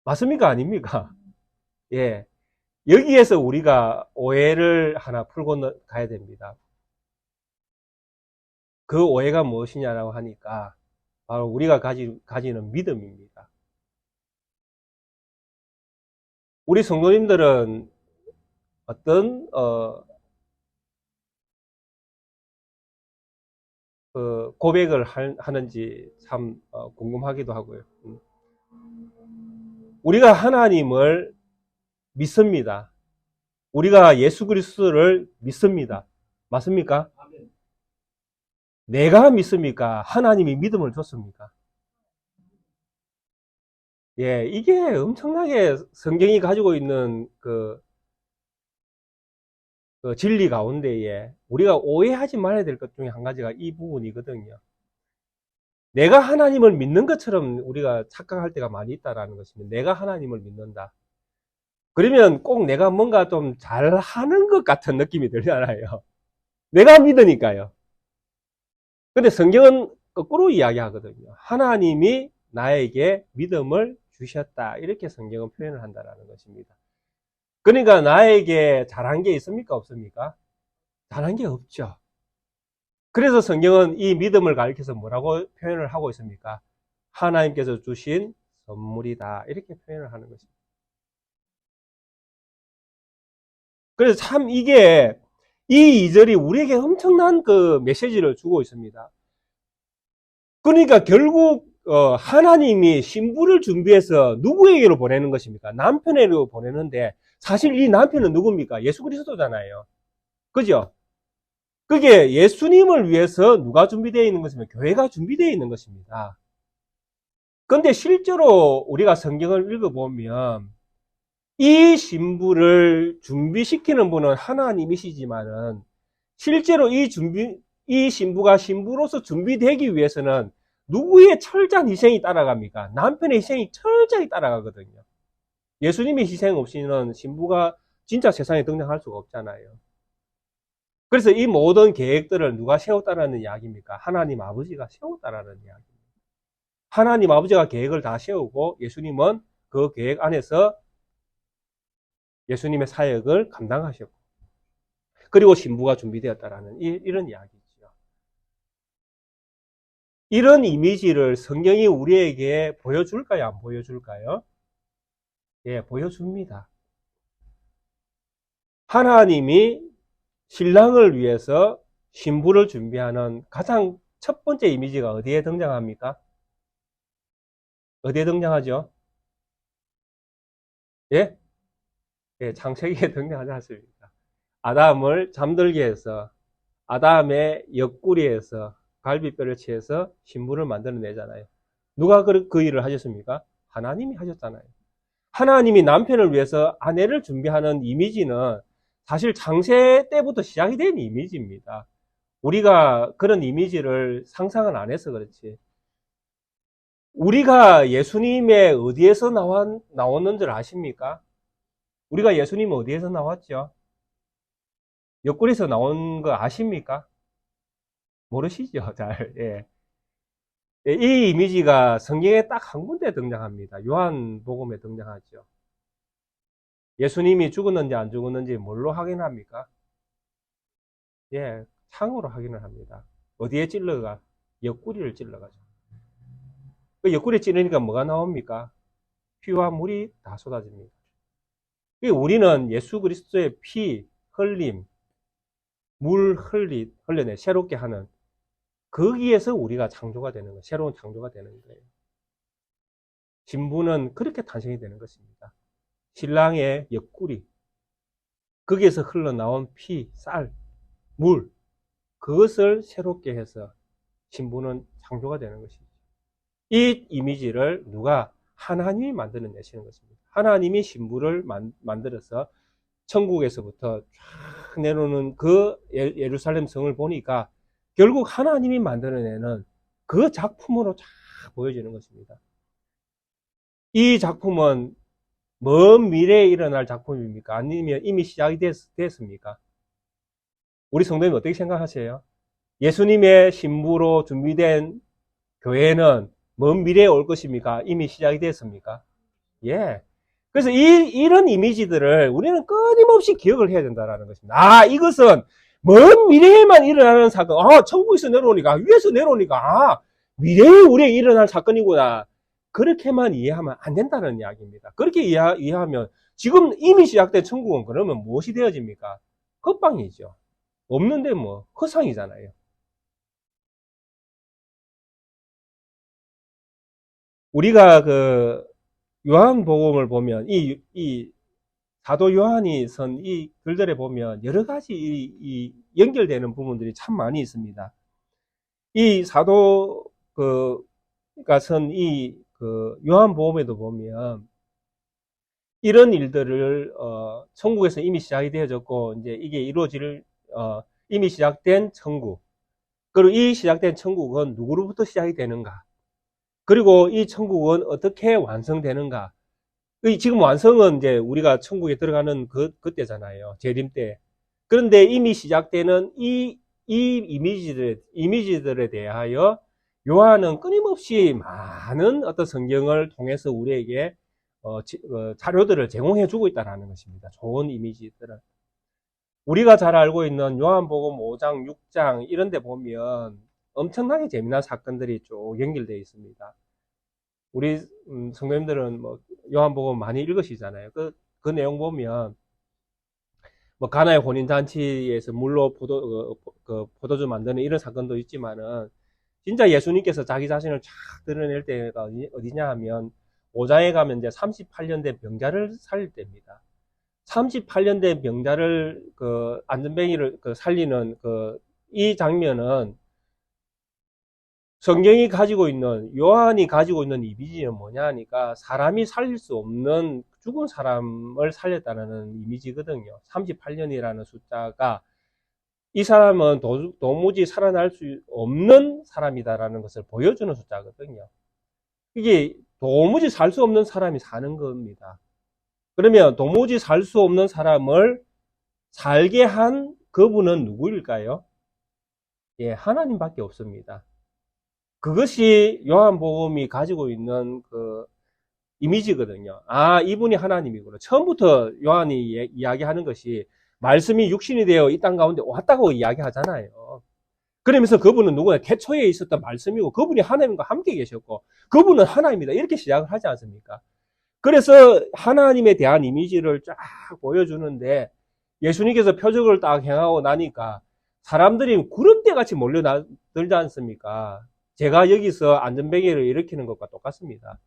맞습니까? 아닙니까? 예. 여기에서 우리가 오해를 하나 풀고 가야 됩니다. 그 오해가 무엇이냐라고 하니까 바로 우리가 가지는 믿음입니다. 우리 성도님들은 어떤 그 고백을 하는지 참 궁금하기도 하고요. 우리가 하나님을 믿습니다. 우리가 예수 그리스도를 믿습니다. 맞습니까? 내가 믿습니까? 하나님이 믿음을 줬습니까? 예, 이게 엄청나게 성경이 가지고 있는 그 진리 가운데에 우리가 오해하지 말아야 될 것 중에 한 가지가 이 부분이거든요. 내가 하나님을 믿는 것처럼 우리가 착각할 때가 많이 있다라는 것입니다. 내가 하나님을 믿는다. 그러면 꼭 내가 뭔가 좀 잘하는 것 같은 느낌이 들잖아요. 내가 믿으니까요. 근데 성경은 거꾸로 이야기하거든요. 하나님이 나에게 믿음을 주셨다. 이렇게 성경은 표현을 한다는 것입니다. 그러니까 나에게 잘한 게 있습니까? 없습니까? 잘한 게 없죠. 그래서 성경은 이 믿음을 가리켜서 뭐라고 표현을 하고 있습니까? 하나님께서 주신 선물이다. 이렇게 표현을 하는 것입니다. 그래서 참 이게 이 2절이 우리에게 엄청난 그 메시지를 주고 있습니다. 그러니까 결국 하나님이 신부를 준비해서 누구에게로 보내는 것입니까? 남편에게로 보내는데 사실 이 남편은 누굽니까? 예수 그리스도잖아요. 그죠? 그게 예수님을 위해서 누가 준비되어 있는 것입니까? 교회가 준비되어 있는 것입니다. 근데 실제로 우리가 성경을 읽어보면 이 신부를 준비시키는 분은 하나님이시지만은 실제로 이 신부가 신부로서 준비되기 위해서는 누구의 철저한 희생이 따라갑니까? 남편의 희생이 철저히 따라가거든요. 예수님의 희생 없이는 신부가 진짜 세상에 등장할 수가 없잖아요. 그래서 이 모든 계획들을 누가 세웠다라는 이야기입니까? 하나님 아버지가 세웠다라는 이야기입니다. 하나님 아버지가 계획을 다 세우고 예수님은 그 계획 안에서 예수님의 사역을 감당하셨고 그리고 신부가 준비되었다라는 이런 이야기죠. 이런 이미지를 성경이 우리에게 보여줄까요? 안 보여줄까요? 예, 보여줍니다. 하나님이 신랑을 위해서 신부를 준비하는 가장 첫 번째 이미지가 어디에 등장합니까? 어디에 등장하죠? 예? 예, 창세기에 등장하지 않습니까? 아담을 잠들게 해서 아담의 옆구리에서 갈비뼈를 치해서 신부를 만들어내잖아요. 누가 그 일을 하셨습니까? 하나님이 하셨잖아요. 하나님이 남편을 위해서 아내를 준비하는 이미지는 사실 창세 때부터 시작이 된 이미지입니다. 우리가 그런 이미지를 상상을 안 해서 그렇지. 우리가 예수님의 어디에서 나왔는 줄 아십니까? 우리가 예수님 어디에서 나왔죠? 옆구리에서 나온 거 아십니까? 모르시죠? 잘. 예. 이 이미지가 성경에 딱 한 군데 등장합니다. 요한복음에 등장하죠. 예수님이 죽었는지 안 죽었는지 뭘로 확인합니까? 예, 창으로 확인을 합니다. 어디에 찔러가? 옆구리를 찔러가죠. 그 옆구리 찌르니까 뭐가 나옵니까? 피와 물이 다 쏟아집니다. 우리는 예수 그리스도의 피, 흘림, 물 흘려내 새롭게 하는 거기에서 우리가 창조가 되는 거예요. 새로운 창조가 되는 거예요. 신부는 그렇게 탄생이 되는 것입니다. 신랑의 옆구리, 거기에서 흘러나온 피, 쌀, 물, 그것을 새롭게 해서 신부는 창조가 되는 것이죠. 이 이미지를 누가? 하나님이 만들어내시는 것입니다. 하나님이 신부를 만들어서 천국에서부터 쫙 내놓는 그 예루살렘 성을 보니까 결국 하나님이 만들어내는 그 작품으로 쫙 보여지는 것입니다. 이 작품은 먼 미래에 일어날 작품입니까? 아니면 이미 시작이 됐습니까? 우리 성도님 어떻게 생각하세요? 예수님의 신부로 준비된 교회는 먼 미래에 올 것입니까? 이미 시작이 됐습니까? 예. 그래서 이런 이미지들을 우리는 끊임없이 기억을 해야 된다는 것입니다. 아, 이것은 먼 미래에만 일어나는 사건, 천국에서 내려오니까, 위에서 내려오니까, 미래에 우리에게 일어날 사건이구나. 그렇게만 이해하면 안 된다는 이야기입니다. 그렇게 이해하면 지금 이미 시작된 천국은 그러면 무엇이 되어집니까? 헛방이죠. 없는데 뭐 허상이잖아요. 우리가 그 요한복음을 보면 이 사도 요한이 쓴 이 글들에 보면 여러 가지 이 연결되는 부분들이 참 많이 있습니다. 이 사도 그가 쓴 이 그 요한복음에도 보면 이런 일들을 천국에서 이미 시작이 되어졌고 이제 이게 이루어질 이미 시작된 천국, 그리고 이 시작된 천국은 누구로부터 시작이 되는가, 그리고 이 천국은 어떻게 완성되는가. 지금 완성은 이제 우리가 천국에 들어가는 그때잖아요. 재림 때. 그런데 이미 시작되는 이 이미지들에 대하여 요한은 끊임없이 많은 어떤 성경을 통해서 우리에게 자료들을 제공해 주고 있다는 것입니다. 좋은 이미지들을. 우리가 잘 알고 있는 요한복음 5장, 6장 이런 데 보면 엄청나게 재미난 사건들이 쭉 연결되어 있습니다. 우리 성도님들은 뭐 요한복음 많이 읽으시잖아요. 그 내용 보면 뭐 가나의 혼인잔치에서 물로 포도주 만드는 이런 사건도 있지만은 진짜 예수님께서 자기 자신을 쫙 드러낼 때가 어디냐 하면 5장에 가면 이제 38년 된 병자를 살릴 때입니다. 38년 된 병자를 안전뱅이를 살리는 이 장면은 성경이 가지고 있는, 요한이 가지고 있는 이미지는 뭐냐 하니까 사람이 살릴 수 없는 죽은 사람을 살렸다는 이미지거든요. 38년이라는 숫자가 이 사람은 도무지 살아날 수 없는 사람이다라는 것을 보여주는 숫자거든요. 이게 도무지 살 수 없는 사람이 사는 겁니다. 그러면 도무지 살 수 없는 사람을 살게 한 그분은 누구일까요? 예, 하나님밖에 없습니다. 그것이 요한복음이 가지고 있는 이미지거든요. 아, 이분이 하나님이구나. 처음부터 요한이 이야기하는 것이 말씀이 육신이 되어 이 땅 가운데 왔다고 이야기하잖아요. 그러면서 그분은 누구냐? 태초에 있었던 말씀이고 그분이 하나님과 함께 계셨고 그분은 하나님이다. 이렇게 시작을 하지 않습니까? 그래서 하나님에 대한 이미지를 쫙 보여주는데 예수님께서 표적을 딱 행하고 나니까 사람들이 구름대 같이 몰려들지 않습니까? 제가 여기서 안전뱅이를 일으키는 것과 똑같습니다.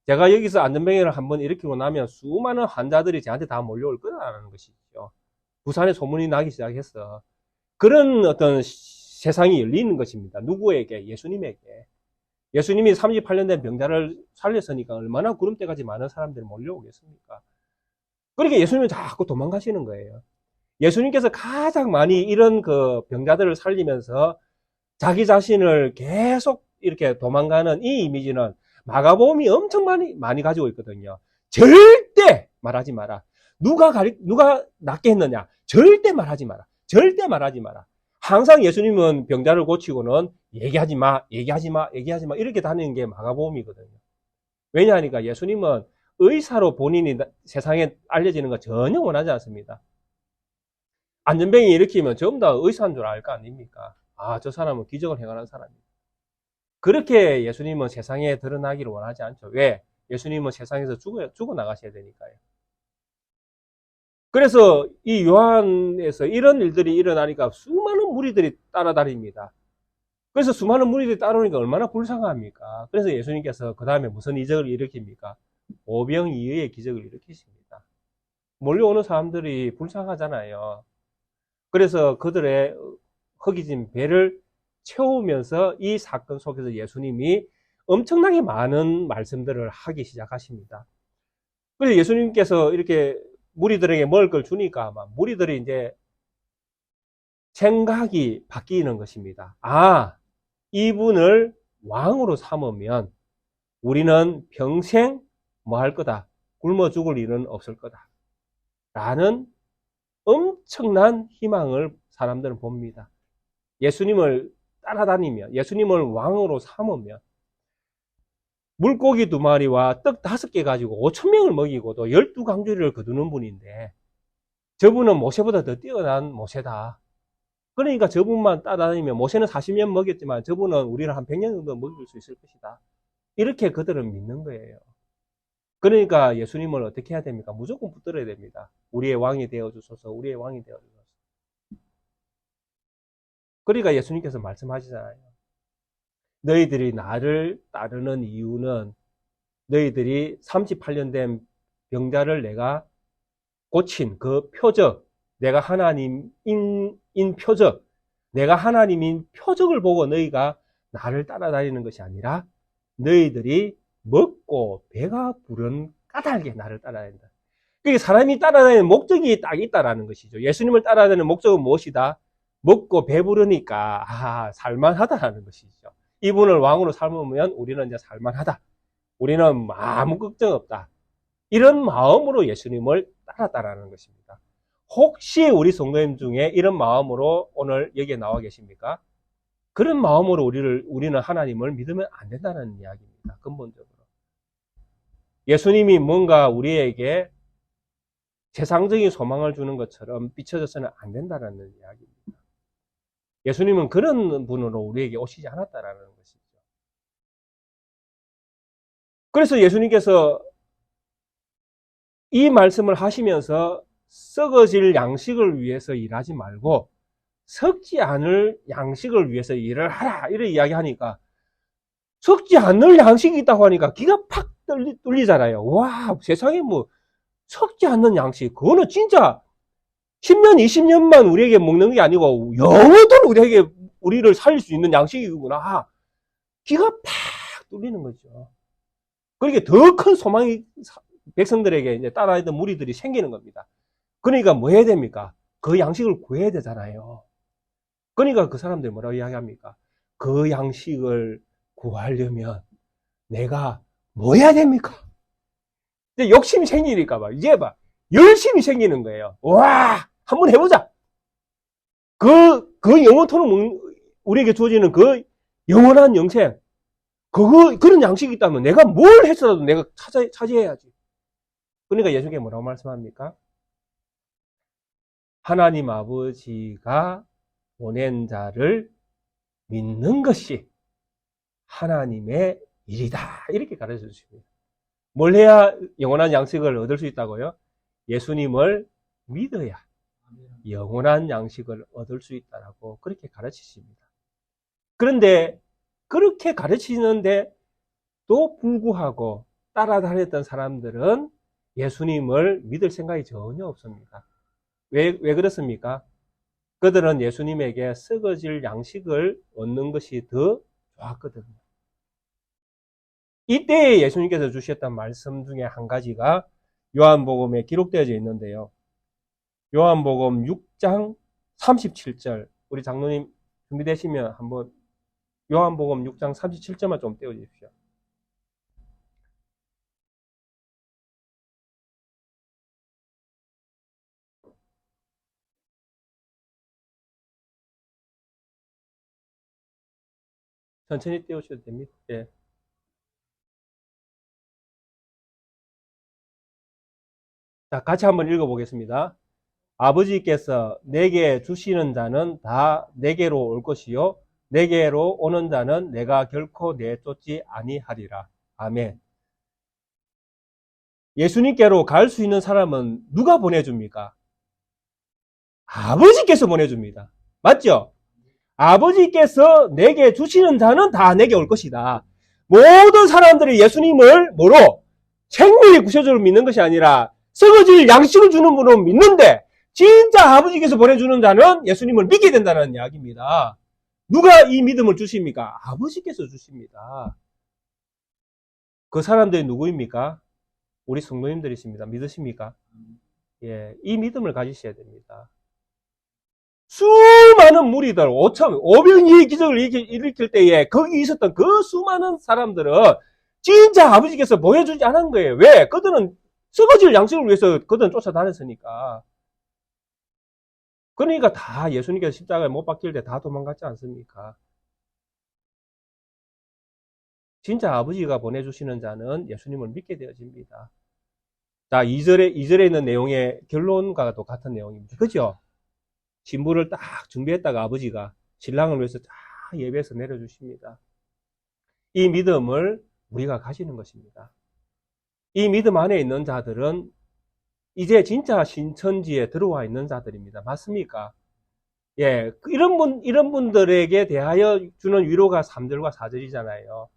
제가 여기서 안전뱅이를 한번 일으키고 나면 수많은 환자들이 저한테 다 몰려올 거라는 것이죠. 부산에 소문이 나기 시작했어. 그런 어떤 세상이 열리는 것입니다. 누구에게? 예수님에게. 예수님이 38년 된 병자를 살렸으니까 얼마나 구름대같이 많은 사람들이 몰려오겠습니까? 그러니까 예수님은 자꾸 도망가시는 거예요. 예수님께서 가장 많이 이런 병자들을 살리면서 자기 자신을 계속 이렇게 도망가는 이 이미지는 마가복음이 엄청 많이 가지고 있거든요. 절대 말하지 마라. 누가 낫게 했느냐? 절대 말하지 마라. 절대 말하지 마라. 항상 예수님은 병자를 고치고는 얘기하지 마, 얘기하지 마, 얘기하지 마 이렇게 다니는 게 마가복음이거든요. 왜냐하니까 예수님은 의사로 본인이 세상에 알려지는 거 전혀 원하지 않습니다. 안전뱅이 일으키면 전부 다 의사인 줄 알 거 아닙니까? 아, 저 사람은 기적을 행하는 사람입니다. 그렇게 예수님은 세상에 드러나기를 원하지 않죠. 왜? 예수님은 세상에서 죽어 나가셔야 되니까요. 그래서 이 요한에서 이런 일들이 일어나니까 수많은 무리들이 따라다닙니다. 그래서 수많은 무리들이 따라오니까 얼마나 불쌍합니까? 그래서 예수님께서 그 다음에 무슨 이적을 일으킵니까? 오병이어의 기적을 일으키십니다. 몰려오는 사람들이 불쌍하잖아요. 그래서 그들의 허기진 배를 채우면서 이 사건 속에서 예수님이 엄청나게 많은 말씀들을 하기 시작하십니다. 그래서 예수님께서 이렇게 무리들에게 먹을 걸 주니까 아마 무리들이 이제 생각이 바뀌는 것입니다. 아, 이분을 왕으로 삼으면 우리는 평생 뭐 할 거다? 굶어 죽을 일은 없을 거다. 라는 엄청난 희망을 사람들은 봅니다. 예수님을 따라다니면, 예수님을 왕으로 삼으면. 물고기 2마리와 떡 5개 가지고 5,000명을 먹이고도 12강주리를 거두는 분인데 저분은 모세보다 더 뛰어난 모세다. 그러니까 저분만 따라다니면 모세는 40년 먹였지만 저분은 우리를 한 100년 정도 먹일 수 있을 것이다. 이렇게 그들은 믿는 거예요. 그러니까 예수님을 어떻게 해야 됩니까? 무조건 붙들어야 됩니다. 우리의 왕이 되어주소서, 우리의 왕이 되어주소서. 그러니까 예수님께서 말씀하시잖아요. 너희들이 나를 따르는 이유는 너희들이 38년 된 병자를 내가 고친 그 표적, 내가 하나님인 표적, 내가 하나님인 표적을 보고 너희가 나를 따라다니는 것이 아니라 너희들이 먹고 배가 부른 까닭에 나를 따라다닌다. 그러니까 사람이 따라다니는 목적이 딱 있다라는 것이죠. 예수님을 따라다니는 목적은 무엇이다? 먹고 배부르니까 살만하다라는 것이죠. 이분을 왕으로 삼으면 우리는 이제 살만하다. 우리는 아무 걱정 없다. 이런 마음으로 예수님을 따랐다라는 것입니다. 혹시 우리 성도님 중에 이런 마음으로 오늘 여기에 나와 계십니까? 그런 마음으로 우리는 하나님을 믿으면 안 된다는 이야기입니다. 근본적으로. 예수님이 뭔가 우리에게 세상적인 소망을 주는 것처럼 비춰져서는 안 된다는 이야기입니다. 예수님은 그런 분으로 우리에게 오시지 않았다라는 것이죠. 그래서 예수님께서 이 말씀을 하시면서 썩어질 양식을 위해서 일하지 말고 썩지 않을 양식을 위해서 일을 하라 이렇게 이야기하니까 썩지 않을 양식이 있다고 하니까 기가 팍 뚫리잖아요. 와, 세상에 뭐 썩지 않는 양식, 그거는 진짜 10년, 20년만 우리에게 먹는 게 아니고 영원토록 우리를 살릴 수 있는 양식이구나. 기가 팍 뚫리는 거죠. 그러니까 더 큰 소망이 백성들에게 이제 따라했던 무리들이 생기는 겁니다. 그러니까 뭐 해야 됩니까? 그 양식을 구해야 되잖아요. 그러니까 그 사람들이 뭐라고 이야기합니까? 그 양식을 구하려면 내가 뭐 해야 됩니까? 이제 욕심이 생기니까 이제 열심히 생기는 거예요. 와, 한번 해보자. 그 영원토록 우리에게 주어지는 그 영원한 영생, 그런 양식이 있다면 내가 뭘 했어도 내가 차지해야지. 그러니까 예수님께 뭐라고 말씀합니까? 하나님 아버지가 보낸 자를 믿는 것이 하나님의 일이다. 이렇게 가르쳐 주십니다. 뭘 해야 영원한 양식을 얻을 수 있다고요? 예수님을 믿어야 영원한 양식을 얻을 수 있다라고 그렇게 가르치십니다. 그런데 그렇게 가르치는데 또 불구하고 따라다녔던 사람들은 예수님을 믿을 생각이 전혀 없습니다. 왜 그렇습니까? 그들은 예수님에게 썩어질 양식을 얻는 것이 더 좋았거든요. 이때 예수님께서 주셨던 말씀 중에 한 가지가 요한복음에 기록되어져 있는데요. 요한복음 6장 37절, 우리 장로님 준비되시면 한번 요한복음 6장 37절만 좀 떼어주십시오. 천천히 떼우셔도 됩니다. 예. 자, 같이 한번 읽어보겠습니다. 아버지께서 내게 주시는 자는 다 내게로 올 것이요 내게로 오는 자는 내가 결코 내쫓지 아니하리라. 아멘. 예수님께로 갈 수 있는 사람은 누가 보내줍니까? 아버지께서 보내줍니다. 맞죠? 아버지께서 내게 주시는 자는 다 내게 올 것이다. 모든 사람들이 예수님을 뭐로? 생명의 구세주를 믿는 것이 아니라 썩어질 양식을 주는 분으로 믿는데 진짜 아버지께서 보내주는 자는 예수님을 믿게 된다는 이야기입니다. 누가 이 믿음을 주십니까? 아버지께서 주십니다. 그 사람들이 누구입니까? 우리 성도님들이십니다. 믿으십니까? 예, 이 믿음을 가지셔야 됩니다. 수많은 무리들, 500의 기적을 일으킬 때에 거기 있었던 그 수많은 사람들은 진짜 아버지께서 보여주지 않은 거예요. 왜? 그들은 썩어질 양식을 위해서 그들은 쫓아다녔으니까. 그러니까 다 예수님께서 십자가에 못 박힐 때 다 도망갔지 않습니까? 진짜 아버지가 보내주시는 자는 예수님을 믿게 되어집니다. 자, 2절에 있는 내용의 결론과도 같은 내용입니다. 그죠? 신부를 딱 준비했다가 아버지가 신랑을 위해서 딱 예배해서 내려주십니다. 이 믿음을 우리가 가지는 것입니다. 이 믿음 안에 있는 자들은 이제 진짜 신천지에 들어와 있는 자들입니다. 맞습니까? 예, 이런 분들에게 대하여 주는 위로가 3절과 4절이잖아요.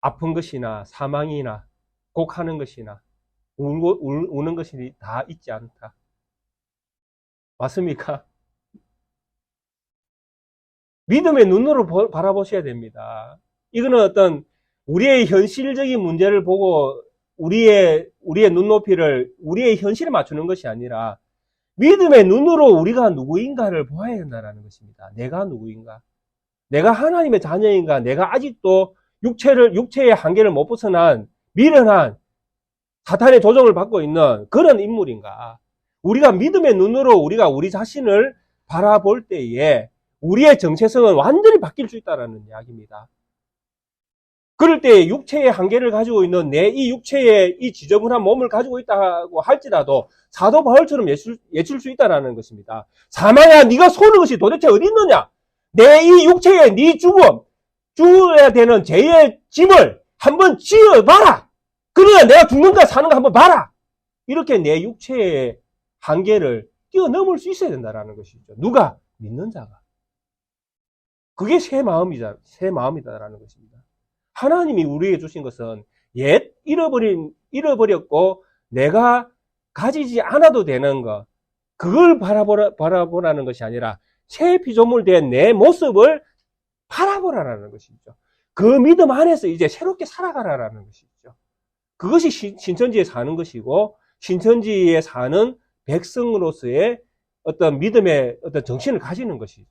아픈 것이나 사망이나 곡하는 것이나 우는 것이 다 있지 않다. 맞습니까? 믿음의 눈으로 바라보셔야 됩니다. 이거는 어떤 우리의 현실적인 문제를 보고 우리의 눈높이를 우리의 현실에 맞추는 것이 아니라 믿음의 눈으로 우리가 누구인가를 보아야 된다는 것입니다. 내가 누구인가? 내가 하나님의 자녀인가? 내가 아직도 육체의 한계를 못 벗어난 미련한 사탄의 조종을 받고 있는 그런 인물인가? 우리가 믿음의 눈으로 우리가 우리 자신을 바라볼 때에 우리의 정체성은 완전히 바뀔 수 있다는 이야기입니다. 그럴 때 육체의 한계를 가지고 있는 내 이 육체의 이 지저분한 몸을 가지고 있다고 할지라도 사도 바울처럼 예칠 수 있다는 것입니다. 사망야, 네가 소는 것이 도대체 어디 있느냐? 내 이 육체의 네 죽음, 죽어야 되는 죄의 짐을 한번 지어봐라. 그래야 내가 죽는가 사는가 한번 봐라. 이렇게 내 육체의 한계를 뛰어넘을 수 있어야 된다는 것이죠. 누가? 믿는 자가. 그게 새 마음이다라는 것입니다. 하나님이 우리에게 주신 것은 옛 잃어버렸고 내가 가지지 않아도 되는 것, 그걸 바라보라는 것이 아니라 새 피조물 된 내 모습을 바라보라는 것이죠. 그 믿음 안에서 이제 새롭게 살아가라는 것이죠. 그것이 신천지에 사는 것이고 신천지에 사는 백성으로서의 어떤 믿음의 어떤 정신을 가지는 것이죠.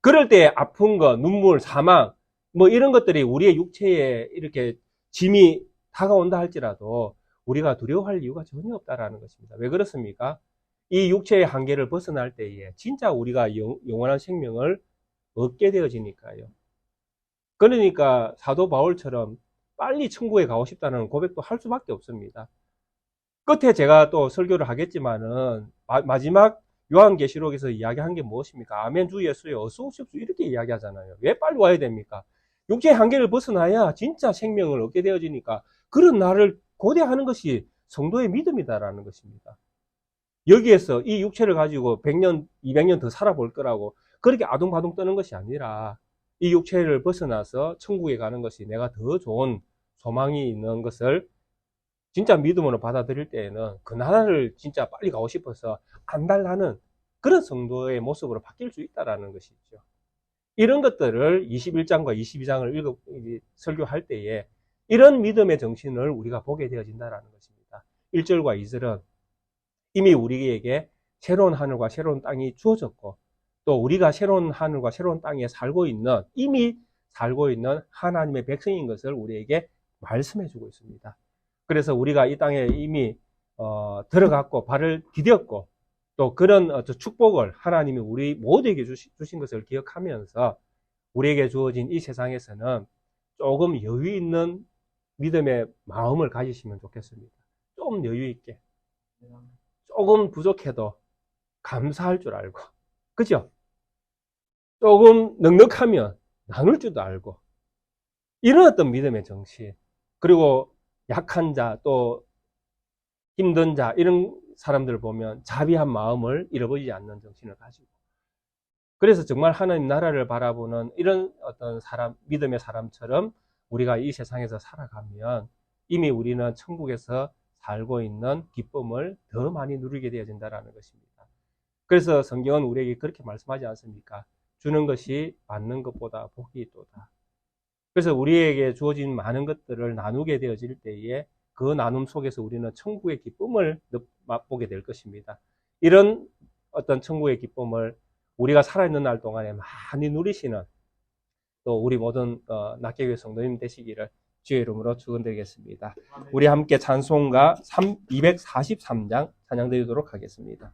그럴 때 아픈 것, 눈물, 사망 뭐 이런 것들이 우리의 육체에 이렇게 짐이 다가온다 할지라도 우리가 두려워할 이유가 전혀 없다라는 것입니다. 왜 그렇습니까? 이 육체의 한계를 벗어날 때에 진짜 우리가 영원한 생명을 얻게 되어지니까요. 그러니까 사도 바울처럼 빨리 천국에 가고 싶다는 고백도 할 수밖에 없습니다. 끝에 제가 또 설교를 하겠지만은 마지막 요한계시록에서 이야기한 게 무엇입니까? 아멘 주 예수여 어서 오십시오 이렇게 이야기하잖아요. 왜 빨리 와야 됩니까? 육체의 한계를 벗어나야 진짜 생명을 얻게 되어지니까 그런 나를 고대하는 것이 성도의 믿음이다라는 것입니다. 여기에서 이 육체를 가지고 100년, 200년 더 살아볼 거라고 그렇게 아둥바둥 떠는 것이 아니라 이 육체를 벗어나서 천국에 가는 것이 내가 더 좋은 소망이 있는 것을 진짜 믿음으로 받아들일 때에는 그 나라를 진짜 빨리 가고 싶어서 안달나는 그런 성도의 모습으로 바뀔 수 있다는 것이죠. 이런 것들을 21장과 22장을 설교할 때에 이런 믿음의 정신을 우리가 보게 되어진다는 것입니다. 1절과 2절은 이미 우리에게 새로운 하늘과 새로운 땅이 주어졌고 또 우리가 새로운 하늘과 새로운 땅에 이미 살고 있는 하나님의 백성인 것을 우리에게 말씀해 주고 있습니다. 그래서 우리가 이 땅에 이미 들어갔고 발을 디뎠고 또 그런 축복을 하나님이 우리 모두에게 주신 것을 기억하면서 우리에게 주어진 이 세상에서는 조금 여유 있는 믿음의 마음을 가지시면 좋겠습니다. 좀 여유 있게. 조금 부족해도 감사할 줄 알고. 그죠? 조금 넉넉하면 나눌 줄도 알고. 이런 어떤 믿음의 정신. 그리고 약한 자, 또 힘든 자, 이런 사람들을 보면 자비한 마음을 잃어버리지 않는 정신을 가지고. 그래서 정말 하나님 나라를 바라보는 이런 어떤 믿음의 사람처럼 우리가 이 세상에서 살아가면 이미 우리는 천국에서 살고 있는 기쁨을 더 많이 누리게 되어진다는 것입니다. 그래서 성경은 우리에게 그렇게 말씀하지 않습니까? 주는 것이 받는 것보다 복이 있도다. 그래서 우리에게 주어진 많은 것들을 나누게 되어질 때에 그 나눔 속에서 우리는 천국의 기쁨을 맛보게 될 것입니다. 이런 어떤 천국의 기쁨을 우리가 살아있는 날 동안에 많이 누리시는 또 우리 모든 낫게교회 성도님 되시기를 주의 이름으로 축원드리겠습니다. 우리 함께 찬송가 243장 찬양드리도록 하겠습니다.